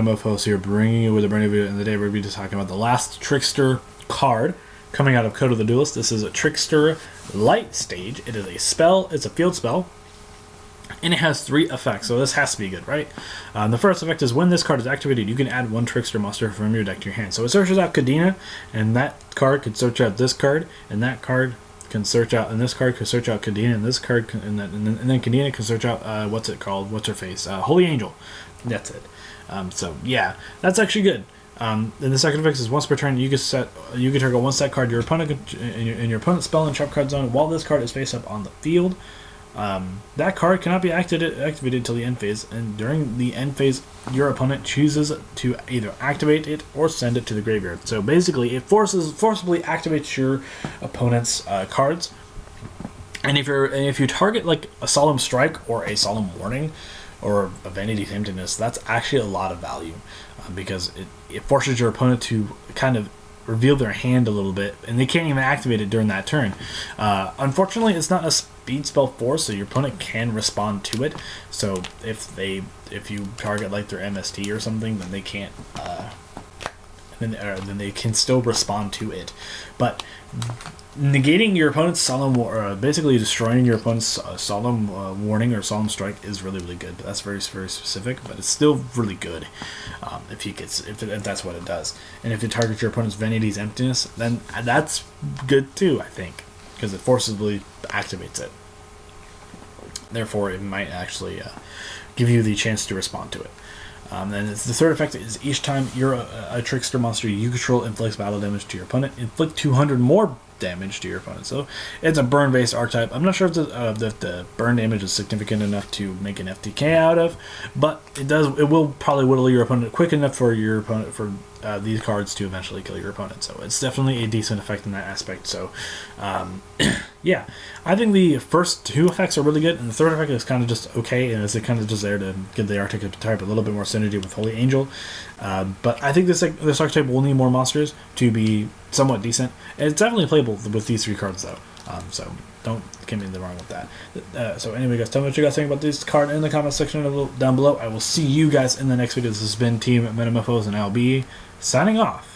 Metamorphose here, bringing you with a brand new video. In the day, we're going to be talking about the last Trickster card coming out of Code of the Duelist. This is a Trickster Lightstage. It is a spell, it's a field spell, and it has 3 effects, so this has to be good, right? The first effect is when this card is activated, you can add 1 Trickster monster from your deck to your hand. So it searches out Kadena, and that card can search out this card, and that card can search out, and this card can search out Kadena, and this card can, and then Kadena can search out what's it called? What's her face? Holy Angel. That's it. So yeah, that's actually good. And the second effect is once per turn, you can target 1 set card your opponent in your opponent's spell and trap card zone while this card is face up on the field. That card cannot be activated until the end phase, and during the end phase, your opponent chooses to either activate it or send it to the graveyard. So basically, it forcibly activates your opponent's cards. And if you target like a Solemn Strike or a Solemn Warning or a Vanity's Emptiness, that's actually a lot of value because it forces your opponent to kind of reveal their hand a little bit, and they can't even activate it during that turn. Unfortunately, it's not a speed spell force, so your opponent can respond to it. So if you target like their MST or something, then they can't. Then they can still respond to it, but negating your opponent's basically destroying your opponent's solemn warning or solemn strike is really good. But that's very specific, but it's still really good if that's what it does. And if you target your opponent's Vanity's Emptiness, then that's good too, I think, because it forcibly activates it. Therefore, it might actually give you the chance to respond to it. Then the third effect is each time you're a Trickster monster you control inflicts battle damage to your opponent, inflict 200 more damage to your opponent. So it's a burn-based archetype. I'm not sure if the burn damage is significant enough to make an FTK out of, but it will probably whittle your opponent quick enough for these cards to eventually kill your opponent. So it's definitely a decent effect in that aspect. So yeah, I think the first 2 effects are really good, and the third effect is kind of just okay, and it's kind of just there to give the archetype a little bit more synergy with Holy Angel. But I think this archetype will need more monsters to be somewhat decent, and it's definitely playable with these 3 cards though. So don't get me wrong with that. So anyway, guys, tell me what you guys think about this card in the comment section down below. I will see you guys in the next video. This has been Team Metamorphose, and I'll be signing off.